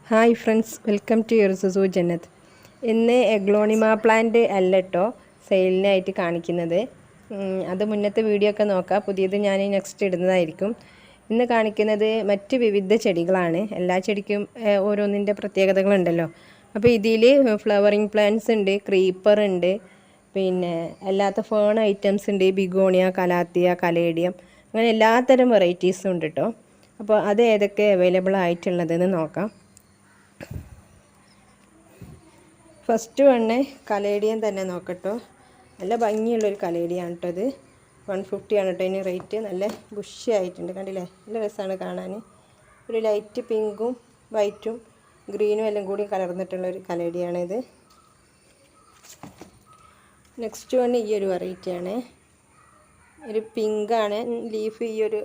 Hi friends, welcome to യുർസുസു ജന്നത്ത്. ഇന്ന് Aglaonema plant അല്ല കേട്ടോ സെയിലിനായിട്ട് കാണിക്കുന്നത്. അത് മുന്നത്തെ വീഡിയോ ഒക്കെ നോക്കാം, പുതിയത് ഞാൻ നെക്സ്റ്റ് ഇടുന്നതായിരിക്കും. ഇന്ന് കാണിക്കുന്നത് മറ്റ് വിവിധ ചെടികളാണ്. എല്ലാ ചെടിക്കും ഓരോന്നിൻ്റെ പ്രത്യേകതകളുണ്ടല്ലോ. അപ്പോൾ ഇതിൽ ഫ്ലവറിങ് പ്ലാന്റ്സ് ഉണ്ട്, ക്രീപ്പർ ഉണ്ട്, പിന്നെ അല്ലാത്ത ഫേൺ ഐറ്റംസ് ഉണ്ട്, ബിഗോണിയ, കലാത്തിയ, കലേഡിയം, അങ്ങനെ എല്ലാത്തരം വെറൈറ്റീസും ഉണ്ട് കേട്ടോ. അപ്പോൾ അത് ഏതൊക്കെ അവൈലബിൾ ആയിട്ടുള്ളതെന്ന് നോക്കാം. ഫസ്റ്റ് വണ്ണ് കലേഡിയം തന്നെ നോക്കട്ടോ. നല്ല ഭംഗിയുള്ളൊരു കലേഡിയാണ് കേട്ടോ. ഇത് 150 ആണ് കേട്ടോ ഇതിന് റേറ്റ്. നല്ല ബുഷി ആയിട്ടുണ്ട്, കണ്ടില്ലേ? നല്ല രസമാണ് കാണാൻ. ഒരു ലൈറ്റ് പിങ്കും വൈറ്റും ഗ്രീനും എല്ലാം കൂടി കലർന്നിട്ടുള്ളൊരു കലേഡിയാണിത്. നെക്സ്റ്റ് വൺ ഈ ഒരു വെറൈറ്റിയാണ്. ഒരു പിങ്കാണ് ലീഫ്. ഈ ഒരു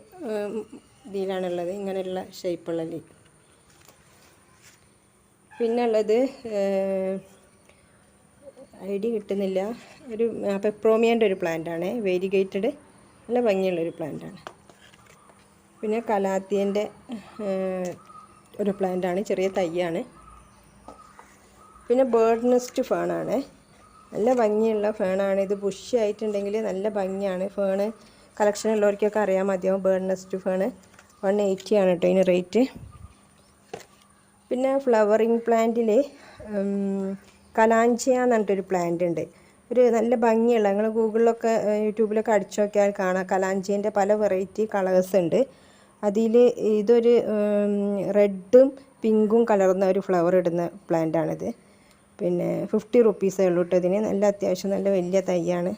ഇതിലാണുള്ളത്, ഇങ്ങനെയുള്ള ഷേപ്പുള്ള ലീഫ്. പിന്നെ ഉള്ളത് ഐഡിയ കിട്ടുന്നില്ല, ഒരു പെപ്രോമിയൻ്റെ ഒരു പ്ലാന്റാണ്, വേരിഗേറ്റഡ്, നല്ല ഭംഗിയുള്ളൊരു പ്ലാന്റാണ്. പിന്നെ കലാത്തിയൻ്റെ ഒരു പ്ലാന്റാണ്, ചെറിയ തൈയാണ്. പിന്നെ ബേർഡ് നെസ്റ്റ് ഫേണാണ്, നല്ല ഭംഗിയുള്ള ഫേണാണ്. ഇത് ബുഷി ആയിട്ടുണ്ടെങ്കിൽ നല്ല ഭംഗിയാണ്. ഫേണ് കളക്ഷൻ ഉള്ളവർക്കൊക്കെ അറിയാൻ മതിയാവും. ബേർഡ് നെസ്റ്റ് ഫേണ് 180 ആണ് കേട്ടോ ഇതിന് റേറ്റ്. പിന്നെ ഫ്ലവറിങ് പ്ലാന്റിൽ കലാഞ്ചിയ എന്ന് പറഞ്ഞിട്ടൊരു പ്ലാന്റ് ഉണ്ട്. ഒരു നല്ല ഭംഗിയുള്ള, നിങ്ങൾ ഗൂഗിളിലൊക്കെ യൂട്യൂബിലൊക്കെ അടിച്ചു നോക്കിയാൽ കാണാം. കലാഞ്ചിയൻ്റെ പല വെറൈറ്റി കളേഴ്സ് ഉണ്ട്. അതിൽ ഇതൊരു റെഡും പിങ്കും കലർന്ന ഒരു ഫ്ലവർ ഇടുന്ന പ്ലാന്റാണിത്. പിന്നെ 50 റുപ്പീസേ ഉള്ളൂ കേട്ടോ ഇതിന്. നല്ല അത്യാവശ്യം നല്ല വലിയ തൈയാണ്,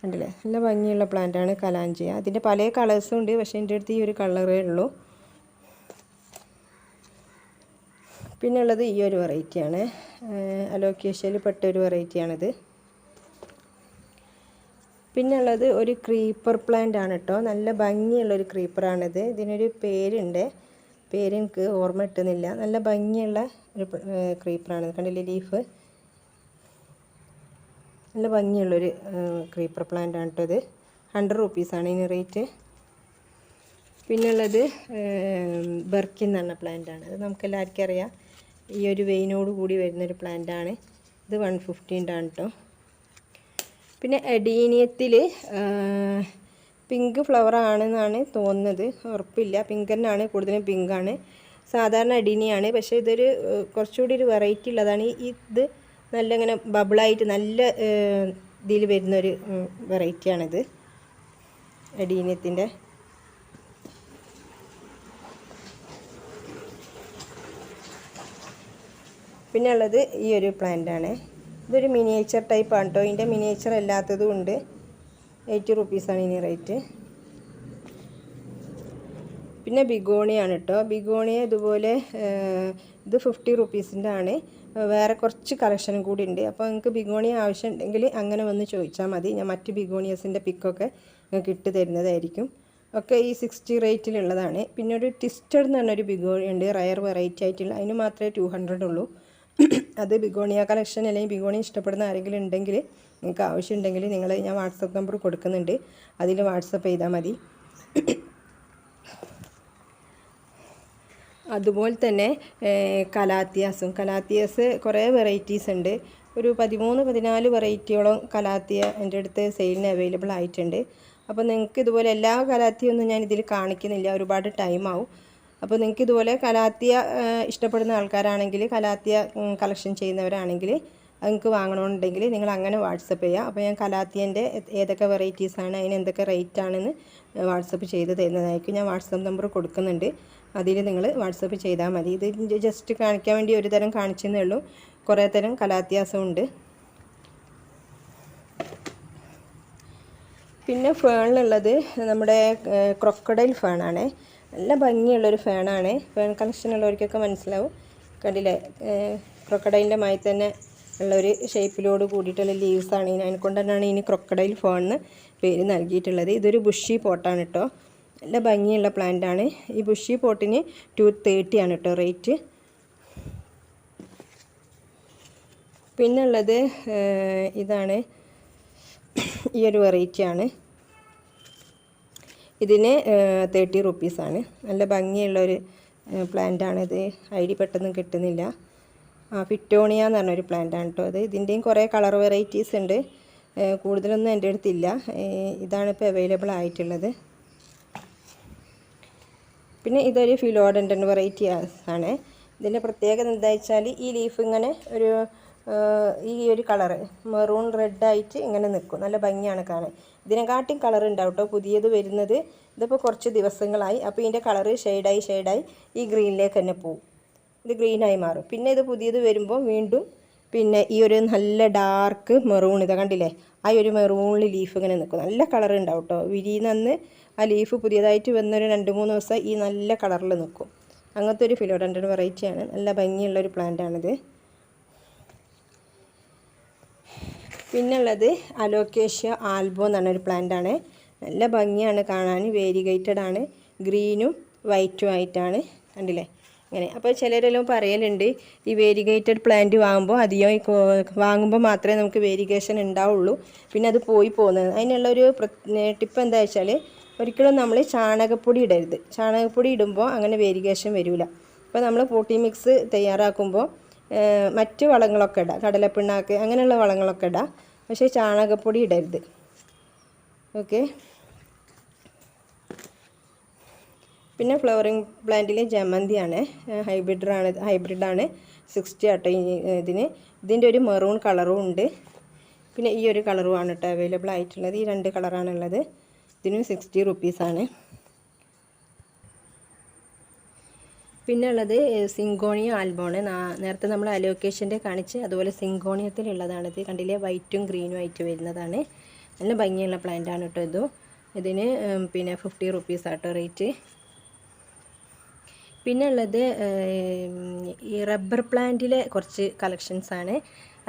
കണ്ടില്ലേ? നല്ല ഭംഗിയുള്ള പ്ലാന്റാണ് കലാഞ്ചിയ. അതിൻ്റെ പല കളേഴ്സും ഉണ്ട്, പക്ഷേ എൻ്റെ അടുത്ത് ഈ ഒരു കളറേ ഉള്ളൂ. പിന്നെ ഉള്ളത് ഈ ഒരു വെറൈറ്റിയാണ്, അലോക്കേഷ്യയിൽ പെട്ട ഒരു വെറൈറ്റിയാണിത്. പിന്നെ ഉള്ളത് ഒരു ക്രീപ്പർ പ്ലാന്റ് ആണ് കേട്ടോ. നല്ല ഭംഗിയുള്ളൊരു ക്രീപ്പറാണിത്. ഇതിനൊരു പേരുണ്ട്, പേര് എനിക്ക് ഓർമ്മ കിട്ടുന്നില്ല. നല്ല ഭംഗിയുള്ള ഒരു ക്രീപ്പറാണ്, കണ്ടില്ലേ? ലീഫ് നല്ല ഭംഗിയുള്ളൊരു ക്രീപ്പർ പ്ലാന്റ് ആണ് കേട്ടോ ഇത്. 100 റുപ്പീസാണ് ഇതിന് റേറ്റ്. പിന്നുള്ളത് ബർക്കിൻ എന്ന് പറഞ്ഞ പ്ലാന്റാണ്. അത് നമുക്കെല്ലാവർക്കും അറിയാം, ഈ ഒരു വെയിനോട് കൂടി വരുന്നൊരു പ്ലാന്റാണ്. ഇത് 150 ആണ് കേട്ടോ. പിന്നെ എഡീനിയത്തിൽ പിങ്ക് ഫ്ലവർ ആണെന്നാണ് തോന്നുന്നത്, ഉറപ്പില്ല. പിങ്ക് തന്നെയാണ്, കൂടുതലും പിങ്കാണ്. സാധാരണ എഡീനിയാണ്, പക്ഷേ ഇതൊരു കുറച്ചുകൂടി ഒരു വെറൈറ്റി ഉള്ളതാണ്. ഇത് നല്ല ഇങ്ങനെ ബബിളായിട്ട് നല്ല ഇതിൽ വരുന്നൊരു വെറൈറ്റിയാണിത്, എഡീനിയത്തിൻ്റെ. പിന്നെ ഉള്ളത് ഈ ഒരു പ്ലാന്റാണ്. ഇതൊരു മിനിയേച്ചർ ടൈപ്പാണ് കേട്ടോ. ഇതിൻ്റെ മിനിയേച്ചർ അല്ലാത്തതും ഉണ്ട്. 80 റുപ്പീസാണ് ഇതിന് റേറ്റ്. പിന്നെ ബിഗോണിയാണ് കേട്ടോ. ബിഗോണിയ ഇതുപോലെ ഇത് 50 റുപ്പീസിൻ്റെ ആണ്. വേറെ കുറച്ച് കളക്ഷനും കൂടി ഉണ്ട്. അപ്പോൾ നിങ്ങൾക്ക് ബിഗോണിയ ആവശ്യമുണ്ടെങ്കിൽ അങ്ങനെ വന്ന് ചോദിച്ചാൽ മതി. ഞാൻ മറ്റ് ബിഗോണിയസിൻ്റെ പിക്കൊക്കെ നിങ്ങൾക്ക് ഇട്ട് തരുന്നതായിരിക്കും. ഒക്കെ ഈ 60 റേറ്റിലുള്ളതാണ്. പിന്നെ ഒരു ട്വിസ്റ്റഡ് എന്ന് പറഞ്ഞൊരു ബിഗോണിയ ഉണ്ട്, റയർ വെറൈറ്റി ആയിട്ടുള്ള. അതിന് മാത്രമേ 200 ഉള്ളൂ. അത് ബിഗോണിയ കളക്ഷൻ അല്ലെങ്കിൽ ബിഗോണിയ ഇഷ്ടപ്പെടുന്ന ആരെങ്കിലും ഉണ്ടെങ്കിൽ, നിങ്ങൾക്ക് ആവശ്യമുണ്ടെങ്കിൽ ഞാൻ വാട്സപ്പ് നമ്പർ കൊടുക്കുന്നുണ്ട്, അതിൽ വാട്സപ്പ് ചെയ്താൽ മതി. അതുപോലെ തന്നെ കലാത്തിയാസ് കുറേ വെറൈറ്റീസ് ഉണ്ട്. ഒരു 13-14 വെറൈറ്റിയോളം കലാത്തിയ എൻ്റെ അടുത്ത് സെയിലിന് അവൈലബിൾ ആയിട്ടുണ്ട്. അപ്പോൾ നിങ്ങൾക്ക് ഇതുപോലെ എല്ലാ കലാത്തിയൊന്നും ഞാൻ ഇതിൽ കാണിക്കുന്നില്ല, ഒരുപാട് ടൈമാവും. അപ്പോൾ നിങ്ങൾക്ക് ഇതുപോലെ കലാത്തിയ ഇഷ്ടപ്പെടുന്ന ആൾക്കാരാണെങ്കിൽ, കലാത്തിയ കളക്ഷൻ ചെയ്യുന്നവരാണെങ്കിൽ, നിങ്ങൾക്ക് വാങ്ങണമെന്നുണ്ടെങ്കിൽ നിങ്ങൾ അങ്ങനെ വാട്സപ്പ് ചെയ്യുക. അപ്പോൾ ഞാൻ കലാത്തിയൻ്റെ ഏതൊക്കെ വെറൈറ്റീസാണ്, അതിന് എന്തൊക്കെ റേറ്റ് ആണെന്ന് വാട്സപ്പ് ചെയ്ത് തരുന്നതായിരിക്കും. ഞാൻ വാട്സപ്പ് നമ്പർ കൊടുക്കുന്നുണ്ട്, അതിൽ നിങ്ങൾ വാട്സപ്പ് ചെയ്താൽ മതി. ഇത് ജസ്റ്റ് കാണിക്കാൻ വേണ്ടി ഒരു തരം കാണിച്ചെന്നേ ഉള്ളൂ. കുറേ തരം കലാത്തിയാസം ഉണ്ട്. പിന്നെ ഫേണിലുള്ളത് നമ്മുടെ ക്രൊക്കഡൈൽ ഫേണാണ്. നല്ല ഭംഗിയുള്ളൊരു ഫേണാണ്. ഫേൺ കളക്ഷൻ ഉള്ളവർക്കൊക്കെ മനസ്സിലാവും, കണ്ടില്ലേ? ക്രൊക്കഡൈലിൻ്റെ മായി തന്നെ ഉള്ളൊരു ഷേപ്പിലോട് കൂടിയിട്ടുള്ള ലീവ്സാണ്. അതിനെക്കൊണ്ട് തന്നെയാണ് ഇനി ക്രൊക്കഡൈൽ ഫേണിന് പേര് നൽകിയിട്ടുള്ളത്. ഇതൊരു ബുഷി പോട്ടാണ് കേട്ടോ. നല്ല ഭംഗിയുള്ള പ്ലാന്റാണ്. ഈ ബുഷി പോട്ടിന് 230 ആണ് കേട്ടോ റേറ്റ്. പിന്നുള്ളത് ഇതാണ്, ഈ ഒരു വെറൈറ്റിയാണ്. ഇതിന് 30 റുപ്പീസാണ്. നല്ല ഭംഗിയുള്ളൊരു പ്ലാന്റാണിത്. ഐ ഡി പെട്ടെന്ന് കിട്ടുന്നില്ല. ഫിറ്റോണിയ എന്ന് പറഞ്ഞൊരു പ്ലാന്റാണ് കേട്ടോ അത്. ഇതിൻ്റെയും കുറേ കളർ വെറൈറ്റീസ് ഉണ്ട്. കൂടുതലൊന്നും എൻ്റെ അടുത്തില്ല. ഇതാണ് ഇപ്പോൾ അവൈലബിൾ ആയിട്ടുള്ളത്. പിന്നെ ഇതൊരു ഫിലോഡൻഡൻ വെറൈറ്റി ആണ്. ഇതിൻ്റെ പ്രത്യേകത എന്താ വെച്ചാൽ ഈ ലീഫ് ഇങ്ങനെ ഈ ഒരു കളറ് മെറൂൺ റെഡായിട്ട് ഇങ്ങനെ നിൽക്കും. നല്ല ഭംഗിയാണ് കാണാൻ. ഇതിനെക്കാട്ടും കളർ ഉണ്ടാവും കേട്ടോ പുതിയത് വരുന്നത്. ഇതിപ്പോൾ കുറച്ച് ദിവസങ്ങളായി. അപ്പോൾ ഇതിൻ്റെ കളറ് ഷെയ്ഡായി ഈ ഗ്രീനിലേക്ക് തന്നെ പോവും. ഇത് ഗ്രീനായി മാറും. പിന്നെ ഇത് പുതിയത് വരുമ്പോൾ വീണ്ടും പിന്നെ ഈ ഒരു നല്ല ഡാർക്ക് മെറൂൺ, ഇതാ കണ്ടില്ലേ, ആ ഒരു മെറൂണിൽ ലീഫ് ഇങ്ങനെ നിൽക്കും. നല്ല കളർ ഉണ്ടാവും കേട്ടോ. വിരിയുന്നന്ന് ആ ലീഫ് പുതിയതായിട്ട് വന്നൊരു 2-3 ദിവസം ഈ നല്ല കളറിൽ നിൽക്കും. അങ്ങനത്തെ ഒരു ഫിലോഡൻഡൻ വെറൈറ്റിയാണ്. നല്ല ഭംഗിയുള്ളൊരു പ്ലാന്റാണിത്. പിന്നുള്ളത് അലോക്കേഷ്യ ആൽബോ എന്ന് പറഞ്ഞൊരു പ്ലാന്റാണ്. നല്ല ഭംഗിയാണ് കാണാൻ. വേരിഗേറ്റഡ് ആണ്. ഗ്രീനും വൈറ്റും ആയിട്ടാണ്. കണ്ടില്ലേ ഇങ്ങനെ. അപ്പോൾ ചിലരെല്ലാം പറയലുണ്ട് ഈ വേരിഗേറ്റഡ് പ്ലാന്റ് വാങ്ങുമ്പോൾ മാത്രമേ നമുക്ക് വേരിഗേഷൻ ഉണ്ടാവുള്ളൂ, പിന്നെ അത് പോയി പോകുന്നത്. അതിനുള്ളൊരു ടിപ്പ് എന്താ വെച്ചാൽ ഒരിക്കലും നമ്മൾ ചാണകപ്പൊടി ഇടരുത്. ചാണകപ്പൊടി ഇടുമ്പോൾ അങ്ങനെ വേരിഗേഷൻ വരില്ല. അപ്പോൾ നമ്മൾ പോട്ടി മിക്സ് തയ്യാറാക്കുമ്പോൾ മറ്റ് വളങ്ങളൊക്കെ ഇടാം, കടലപ്പിണ്ണാക്ക് അങ്ങനെയുള്ള വളങ്ങളൊക്കെ ഇടാം, പക്ഷേ ചാണകപ്പൊടി ഇടരുത്. ഓക്കെ. പിന്നെ ഫ്ലവറിങ് പ്ലാന്റിൽ ജമന്തിയാണ്. ഹൈബ്രിഡാണ് 60 ആട്ടോ ഇതിൻ്റെ ഒരു മെറൂൺ കളറും ഉണ്ട്. പിന്നെ ഈ ഒരു കളറുമാണ് കേട്ടോ അവൈലബിൾ ആയിട്ടുള്ളത്. ഈ 2 കളറാണുള്ളത്. ഇതിനും 60 റുപ്പീസാണ്. പിന്നെ ഉള്ളത് സിങ്കോണിയ ആൽബോണ്. നേരത്തെ നമ്മൾ അലോക്കേഷൻ്റെ കാണിച്ച് അതുപോലെ സിങ്കോണിയത്തിലുള്ളതാണിത്. കണ്ടില്ലേ, വൈറ്റും ഗ്രീനും ആയിട്ട് വരുന്നതാണ്. നല്ല ഭംഗിയുള്ള പ്ലാന്റാണ് കേട്ടോ ഇതിന് പിന്നെ 50 റുപ്പീസാട്ടോ റേറ്റ്. പിന്നെ ഉള്ളത് ഈ റബ്ബർ പ്ലാന്റിലെ കുറച്ച് കളക്ഷൻസാണ്.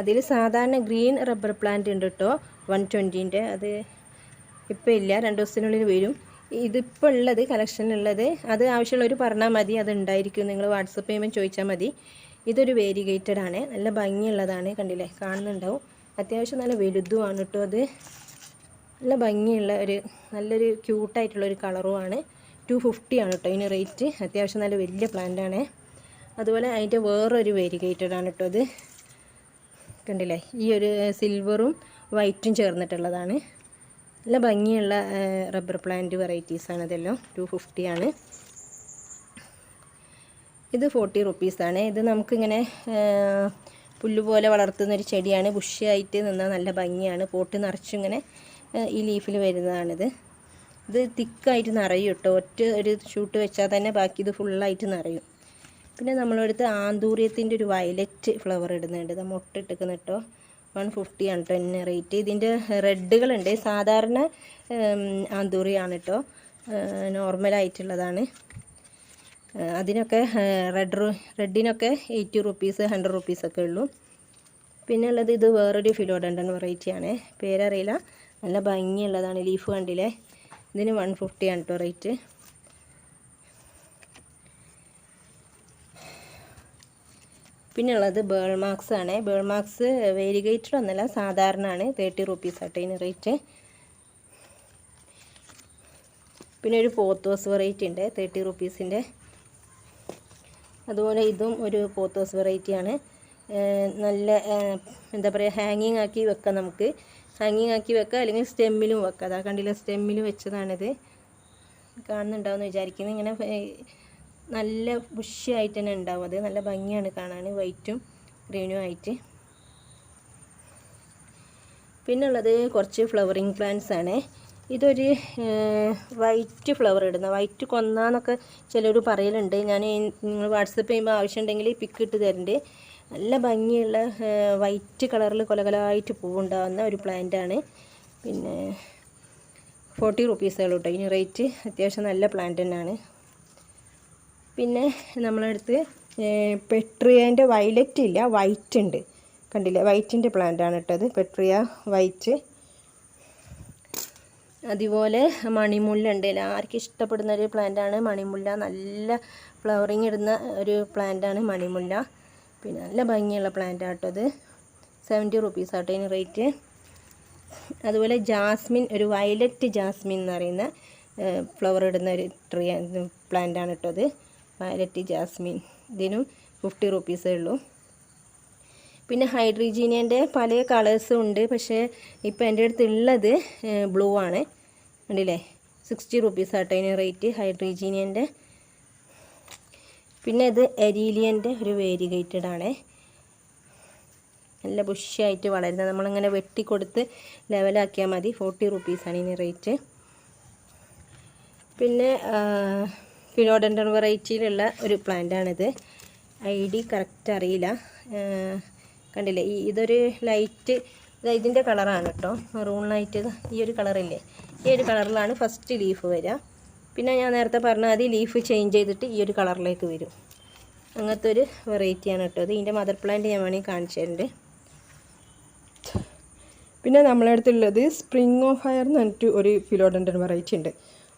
അതിൽ സാധാരണ ഗ്രീൻ റബ്ബർ പ്ലാന്റ് ഉണ്ട് കേട്ടോ 120ൻ്റെ. അത് ഇപ്പോൾ ഇല്ല, 2 ദിവസത്തിനുള്ളിൽ വരും. ഇതിപ്പോൾ ഉള്ളത് കളക്ഷനിലുള്ളത് അത് ആവശ്യമുള്ളവർ പറഞ്ഞാൽ മതി, അത് ഉണ്ടായിരിക്കും. നിങ്ങൾ വാട്സപ്പ് ചെയ്യുമ്പോൾ ചോദിച്ചാൽ മതി. ഇതൊരു വേരിഗേറ്റഡ് ആണ്. നല്ല ഭംഗിയുള്ളതാണ്. കണ്ടില്ലേ, കാണുന്നുണ്ടാവും. അത്യാവശ്യം നല്ല വലുതുമാണ് കേട്ടോ അത്. നല്ല ഭംഗിയുള്ള നല്ലൊരു ക്യൂട്ടായിട്ടുള്ളൊരു കളറുമാണ്. 250 ആണ് കേട്ടോ ഇതിന് റേറ്റ്. അത്യാവശ്യം നല്ല വലിയ പ്ലാന്റാണ്. അതുപോലെ അതിൻ്റെ വേറൊരു വേരിഗേറ്റഡ് ആണ് കേട്ടോ ഇത്. കണ്ടില്ലേ, ഈ ഒരു സിൽവറും വൈറ്റും ചേർന്നിട്ടുള്ളതാണ്. നല്ല ഭംഗിയുള്ള റബ്ബർ പ്ലാന്റ് വെറൈറ്റീസാണ് ഇതെല്ലാം. 250 ആണ്. ഇത് 40 റുപ്പീസാണ്. ഇത് നമുക്കിങ്ങനെ പുല്ലുപോലെ വളർത്തുന്നൊരു ചെടിയാണ്. ബുഷിയായിട്ട് നിന്നാൽ നല്ല ഭംഗിയാണ്. പോട്ട് നിറച്ചിങ്ങനെ ഈ ലീഫിൽ വരുന്നതാണിത്. ഇത് തിക്കായിട്ട് നിറയും കേട്ടോ. ഒരു ഷൂട്ട് വെച്ചാൽ തന്നെ ബാക്കി ഇത് ഫുള്ളായിട്ട് നിറയും. പിന്നെ നമ്മളടുത്ത് ആന്തൂര്യത്തിൻ്റെ ഒരു വയലറ്റ് ഫ്ലവർ ഇടുന്നുണ്ട്. ഇത് മുട്ടിട്ടിരിക്കുന്ന കേട്ടോ. 150 ആണ് കേട്ടോ ഇതിൻ്റെ റേറ്റ്. ഇതിൻ്റെ റെഡുകളുണ്ട്. സാധാരണ ആന്തൂറിയാണ് കേട്ടോ, നോർമലായിട്ടുള്ളതാണ്. അതിനൊക്കെ റെഡിനൊക്കെ 80 റുപ്പീസ് 100 റുപ്പീസൊക്കെ ഉള്ളൂ. പിന്നെ ഉള്ളത് ഇത് വേറൊരു ഫിലോഡൻഡൻ വെറൈറ്റിയാണ്, പേരറിയില്ല. നല്ല ഭംഗിയുള്ളതാണ്. ലീഫ് കണ്ടില്ലേ. ഇതിന് 150 ആണ് കേട്ടോ റേറ്റ്. പിന്നെ ഉള്ളത് ബേൾമാക്സ് ആണ്. ബേൾമാക്സ് വേരിഗേറ്റഡ് ഒന്നല്ല, സാധാരണ ആണ്. 30 റുപ്പീസ് ആട്ടോ ഇതിന് റേറ്റ്. പിന്നെ ഒരു പോത്തോസ് വെറൈറ്റി ഉണ്ട് 30 റുപ്പീസിൻ്റെ. അതുപോലെ ഇതും ഒരു പോത്തോസ് വെറൈറ്റിയാണ്. നല്ല എന്താ പറയുക, ഹാങ്ങിങ് ആക്കി വെക്കാം. നമുക്ക് ഹാങ്ങിങ് ആക്കി വെക്കാം, അല്ലെങ്കിൽ സ്റ്റെമ്മിലും വെക്കാം. അതാ കണ്ടില്ല, സ്റ്റെമ്മിൽ വെച്ചതാണിത്. കാണുന്നുണ്ടാവുമെന്ന് വിചാരിക്കുന്നത്. ഇങ്ങനെ നല്ല ബുഷിയായിട്ട് തന്നെ ഉണ്ടാവും. അത് നല്ല ഭംഗിയാണ് കാണാൻ, വൈറ്റും ഗ്രീനും ആയിട്ട്. പിന്നുള്ളത് കുറച്ച് ഫ്ലവറിങ് പ്ലാന്റ്സ് ആണ്. ഇതൊരു വൈറ്റ് ഫ്ലവർ ഇടുന്ന, വൈറ്റ് കൊന്നാന്നൊക്കെ ചിലർ പറയലുണ്ട്. ഞാൻ നിങ്ങൾ വാട്സപ്പ് ചെയ്യുമ്പോൾ ആവശ്യമുണ്ടെങ്കിൽ പിക്ക് ഇട്ട് തരുന്നുണ്ട്. നല്ല ഭംഗിയുള്ള വൈറ്റ് കളറിൽ കൊലകൊലായിട്ട് പൂവുണ്ടാകുന്ന ഒരു പ്ലാന്റാണ്. പിന്നെ 40 റുപ്പീസുകൾ കേട്ടോ ഇതിന് റേറ്റ്. അത്യാവശ്യം നല്ല പ്ലാന്റ് തന്നെയാണ്. പിന്നെ നമ്മളടുത്ത് പെട്രിയേൻ്റെ വയലറ്റ് ഇല്ല, വൈറ്റ് ഉണ്ട്. കണ്ടില്ലേ, വൈറ്റിൻ്റെ പ്ലാന്റാണ് കേട്ടത്. Petrea white. അതുപോലെ മണിമുല്ല ഉണ്ട്. എല്ലാവർക്കും ഇഷ്ടപ്പെടുന്ന ഒരു പ്ലാന്റാണ് മണിമുല്ല. നല്ല ഫ്ലവറിങ് ഇടുന്ന ഒരു പ്ലാന്റാണ് മണിമുല്ല. പിന്നെ നല്ല ഭംഗിയുള്ള പ്ലാന്റാണ് കേട്ടോ അത്. 70 റുപ്പീസ് ആട്ടോ ഇതിന് റേറ്റ്. അതുപോലെ ജാസ്മിൻ, ഒരു വയലറ്റ് ജാസ്മിൻ എന്ന് പറയുന്ന ഫ്ലവർ ഇടുന്ന ഒരു പ്ലാന്റാണ് കേട്ടോ അത്. വയലറ്റ് ജാസ്മിൻ, ഇതിനും 50 റുപ്പീസേ ഉള്ളൂ. പിന്നെ ഹൈഡ്രീജീനിയൻ്റെ പല കളേഴ്സും ഉണ്ട്. പക്ഷേ ഇപ്പോൾ എൻ്റെ അടുത്ത് ഉള്ളത് ബ്ലൂ ആണ്. കണ്ടില്ലേ, 60 റുപ്പീസ് ആട്ടോ ഇതിന് റേറ്റ് ഹൈഡ്രീജീനിയൻ്റെ. പിന്നെ ഇത് എരീലിയൻ്റെ ഒരു വേരിഗേറ്റഡ് ആണ്. നല്ല ബുഷിയായിട്ട് വളരുന്നത്. നമ്മളിങ്ങനെ വെട്ടിക്കൊടുത്ത് ലെവലാക്കിയാൽ മതി. 40 റുപ്പീസാണ് ഇതിന് റേറ്റ്. പിന്നെ ഫിലോഡൻഡ്രൻ വെറൈറ്റിയിലുള്ള ഒരു പ്ലാന്റാണിത്. ID കറക്റ്റ് അറിയില്ല. കണ്ടില്ലേ, ഇതൊരു ലൈറ്റ് ഇതിൻ്റെ കളറാണ് കേട്ടോ, മെറൂൺ ലൈറ്റ്. ഈ ഒരു കളറില്ലേ, ഈ ഒരു കളറിലാണ് ഫസ്റ്റ് ലീഫ് വരിക. പിന്നെ ഞാൻ നേരത്തെ പറഞ്ഞാൽ മതി, ലീഫ് ചേഞ്ച് ചെയ്തിട്ട് ഈ ഒരു കളറിലേക്ക് വരും. അങ്ങനത്തെ ഒരു വെറൈറ്റിയാണ് കേട്ടോ ഇത്. ഇതിൻ്റെ മദർ പ്ലാന്റ് ഞാൻ വേണമെങ്കിൽ കാണിച്ചു തരുന്നുണ്ട്. പിന്നെ നമ്മളെ അടുത്തുള്ളത് സ്പ്രിംഗ് ഓഫ് ഫയർ എന്ന് പറഞ്ഞിട്ട് ഒരു ഫിലോഡൻഡ്രൻ വെറൈറ്റി ഉണ്ട്.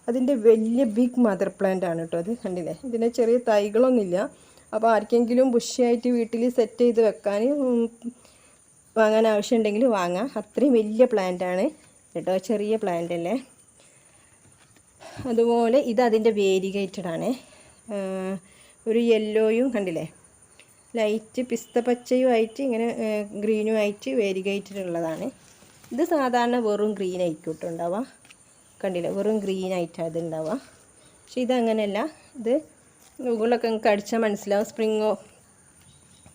അതിൻ്റെ വലിയ ബിഗ് മദർ പ്ലാന്റ് ആണ് കേട്ടോ അത്. കണ്ടില്ലേ, ഇതിന് ചെറിയ തൈകളൊന്നുമില്ല. അപ്പോൾ ആർക്കെങ്കിലും ബുഷിയായിട്ട് വീട്ടിൽ സെറ്റ് ചെയ്ത് വെക്കാൻ വാങ്ങാൻ ആവശ്യമുണ്ടെങ്കിൽ വാങ്ങാം. അത്രയും വലിയ പ്ലാന്റാണ് കേട്ടോ, ചെറിയ പ്ലാന്റ് അല്ലേ. അതുപോലെ ഇത് അതിൻ്റെ വേരിഗേറ്റഡ് ആണ്. ഒരു യെല്ലോയും കണ്ടില്ലേ, ലൈറ്റ് പിസ്ത പച്ചയുമായിട്ട് ഇങ്ങനെ ഗ്രീനുമായിട്ട് വേരിഗേറ്റഡ് ഉള്ളതാണ്. ഇത് സാധാരണ വെറും ഗ്രീൻ ആയിരിക്കും കേട്ടോ ഉണ്ടാവുക. കണ്ടില്ലേ, വെറും ഗ്രീൻ ആയിട്ടാണ് ഇത് ഉണ്ടാവുക. പക്ഷെ ഇതങ്ങനെയല്ല. ഇത് ഗൂഗിളിലൊക്കെ നിങ്ങൾക്ക് അടിച്ചാൽ മനസ്സിലാവും. സ്പ്രിംഗ്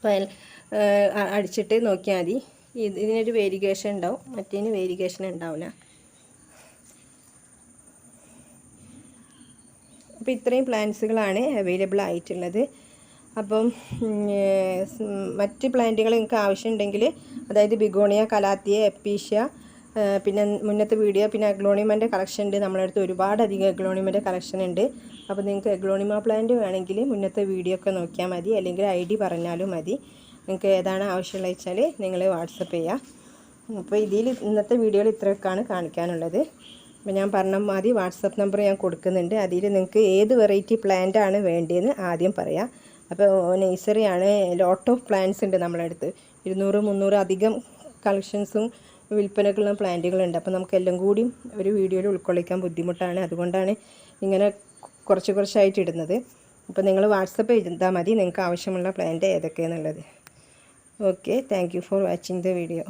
ഫയൽ അടിച്ചിട്ട് നോക്കിയാൽ മതി. ഇതിനൊരു വേരിഗേഷൻ ഉണ്ടാവും, മറ്റേതിന് വേരിഗേഷൻ ഉണ്ടാവില്ല. അപ്പോൾ ഇത്രയും പ്ലാന്റ്സുകളാണ് അവൈലബിൾ ആയിട്ടുള്ളത്. അപ്പം മറ്റ് പ്ലാന്റുകൾ നിങ്ങൾക്ക് ആവശ്യമുണ്ടെങ്കിൽ, അതായത് ബിഗോണിയ, കലാത്തിയ, എപ്പീഷ്യ, പിന്നെ മുന്നത്തെ വീഡിയോ, പിന്നെ അഗ്ലോണിമൻ്റെ കളക്ഷൻ ഉണ്ട് നമ്മളെ അടുത്ത്. ഒരുപാടധികം അഗ്ലോണിമൻ്റെ കളക്ഷൻ ഉണ്ട്. അപ്പോൾ നിങ്ങൾക്ക് അഗ്ലോണിമ പ്ലാന്റ് വേണമെങ്കിൽ മുന്നത്തെ വീഡിയോ ഒക്കെ നോക്കിയാൽ മതി, അല്ലെങ്കിൽ ID പറഞ്ഞാലും മതി. നിങ്ങൾക്ക് ഏതാണ് ആവശ്യമുള്ളത് വെച്ചാൽ നിങ്ങൾ വാട്സപ്പ് ചെയ്യാം. അപ്പോൾ ഇന്നത്തെ വീഡിയോയിൽ ഇത്രയൊക്കെയാണ് കാണിക്കാനുള്ളത്. അപ്പോൾ ഞാൻ പറഞ്ഞ മാതിരി വാട്സപ്പ് നമ്പർ ഞാൻ കൊടുക്കുന്നുണ്ട്. അതിൽ നിങ്ങൾക്ക് ഏത് വെറൈറ്റി പ്ലാന്റ് ആണ് വേണ്ടതെന്ന് ആദ്യം പറയാം. അപ്പോൾ നഴ്സറിയാണ്, ലോട്ട് ഓഫ് പ്ലാന്റ്സ് ഉണ്ട് നമ്മളെ അടുത്ത്. 200-300 അധികം കളക്ഷൻസും വിൽപ്പനക്കുള്ള പ്ലാന്റുകളുണ്ട്. അപ്പോൾ നമുക്ക് എല്ലാം കൂടി ഒരു വീഡിയോയിൽ ഉൾക്കൊള്ളിക്കാൻ ബുദ്ധിമുട്ടാണ്. അതുകൊണ്ടാണ് ഇങ്ങനെ കുറച്ചായിട്ട് ഇടുന്നത്. അപ്പോൾ നിങ്ങൾ വാട്സപ്പ് ചെയ്താൽ മതി നിങ്ങൾക്ക് ആവശ്യമുള്ള പ്ലാന്റ് ഏതൊക്കെയാണെന്നുള്ളത്. Okay, thank you for watching the video.